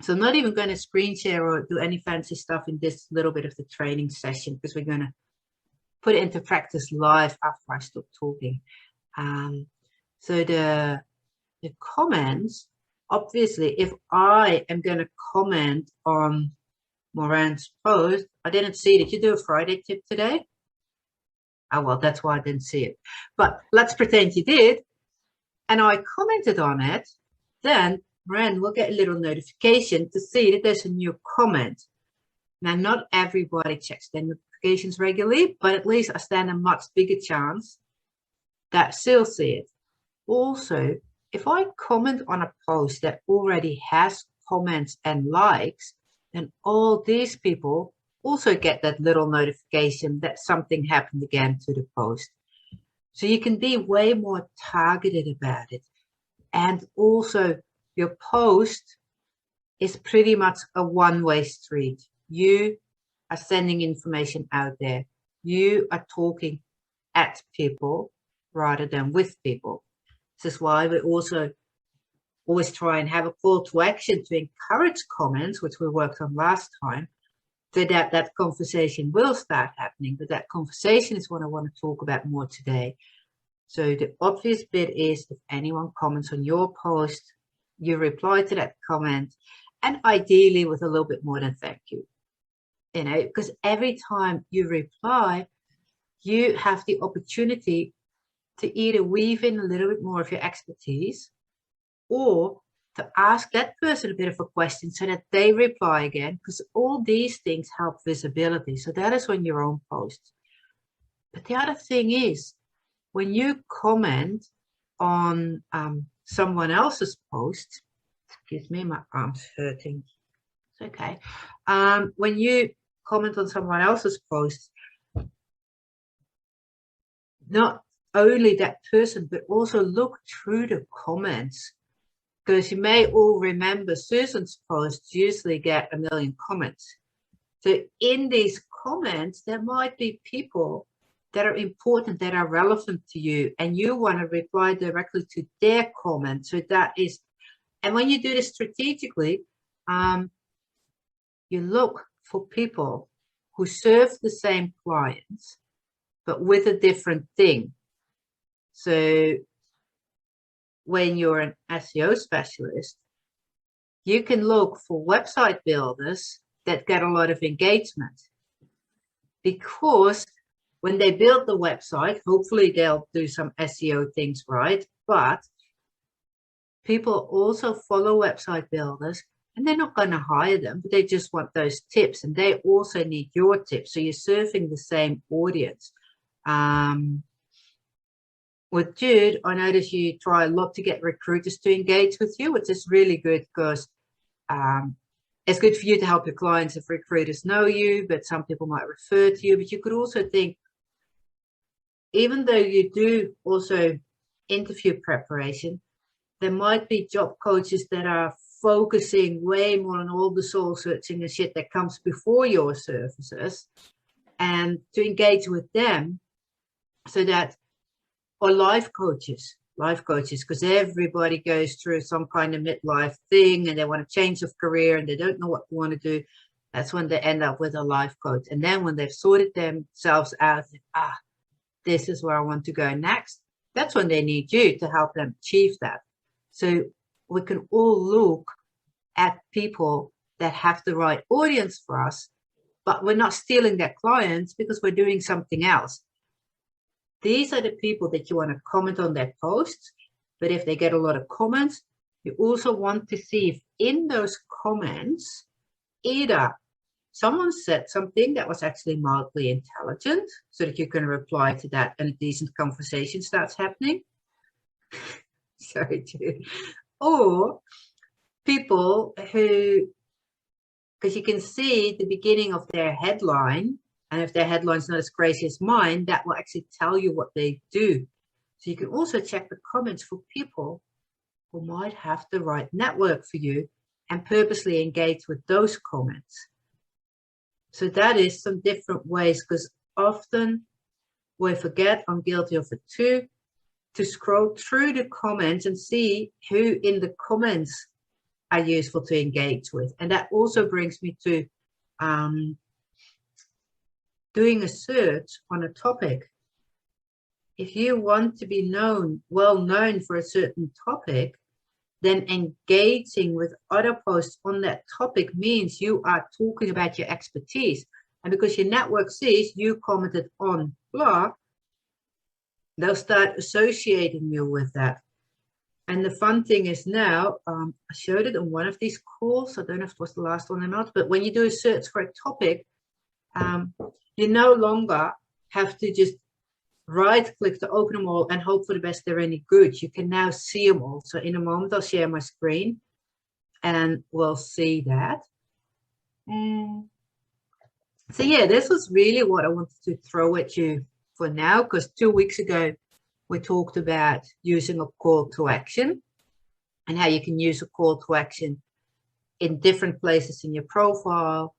So I'm not even going to screen share or do any fancy stuff in this little bit of the training session, because we're going to put it into practice live after I stop talking. So the comments, obviously, if I am going to comment on Moran's post, I didn't see, did you do a Friday tip today? Oh, well, that's why I didn't see it. But let's pretend you did. And I commented on it, then Moran will get a little notification to see that there's a new comment. Now, not everybody checks their notifications regularly, but at least I stand a much bigger chance that she'll see it. Also, if I comment on a post that already has comments and likes, then all these people also get that little notification that something happened again to the post. So you can be way more targeted about it. And also your post is pretty much a one-way street. You are sending information out there. You are talking at people rather than with people. This is why we also always try and have a call to action to encourage comments, which we worked on last time, so that that conversation will start happening. But that conversation is what I want to talk about more today. So the obvious bit is, if anyone comments on your post, you reply to that comment, and ideally with a little bit more than thank you. You know, because every time you reply, you have the opportunity to either weave in a little bit more of your expertise, or to ask that person a bit of a question so that they reply again, because all these things help visibility. So that is on your own post. But the other thing is, when you comment on someone else's post, excuse me, my arm's hurting. It's okay. When you comment on someone else's post, not only that person, but also look through the comments, because you may all remember Susan's posts usually get 1 million comments. So in these comments, there might be people that are important, that are relevant to you, and you want to reply directly to their comment. So that is, and when you do this strategically, you look for people who serve the same clients, but with a different thing. So when you're an SEO specialist, you can look for website builders that get a lot of engagement, because when they build the website, hopefully they'll do some SEO things right, but people also follow website builders, and they're not going to hire them, but they just want those tips, and they also need your tips. So you're serving the same audience. With Jude, I notice you try a lot to get recruiters to engage with you, which is really good, because it's good for you to help your clients if recruiters know you, but some people might refer to you. But you could also think, even though you do also interview preparation, there might be job coaches that are focusing way more on all the soul searching and shit that comes before your services, and to engage with them, so that, or life coaches, because everybody goes through some kind of midlife thing and they want to change of career and they don't know what they want to do. That's when they end up with a life coach. And then when they've sorted themselves out, this is where I want to go next, that's when they need you to help them achieve that. So we can all look at people that have the right audience for us, but we're not stealing their clients because we're doing something else. These are the people that you want to comment on their posts, but if they get a lot of comments, you also want to see if in those comments, either someone said something that was actually mildly intelligent, so that you can reply to that and a decent conversation starts happening. Sorry, dude. Or people who, because you can see the beginning of their headline, and if their headline's not as crazy as mine, that will actually tell you what they do. So you can also check the comments for people who might have the right network for you and purposely engage with those comments. So that is some different ways, because often we forget, I'm guilty of it too, to scroll through the comments and see who in the comments are useful to engage with. And that also brings me to doing a search on a topic. If you want to be well known for a certain topic, then engaging with other posts on that topic means you are talking about your expertise. And because your network sees you commented on blog, they'll start associating you with that. And the fun thing is now, I showed it on one of these calls. I don't know if it was the last one or not, but when you do a search for a topic, you no longer have to just right click to open them all and hope for the best they're any good. You can now see them all. So in a moment, I'll share my screen and we'll see that. So yeah, this was really what I wanted to throw at you for now, because 2 weeks ago, we talked about using a call to action and how you can use a call to action in different places in your profile,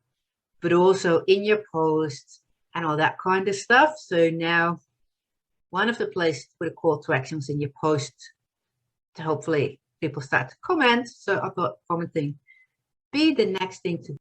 but also in your posts and all that kind of stuff. So now one of the places to put a call to action is in your posts to hopefully people start to comment. So I thought commenting be the next thing to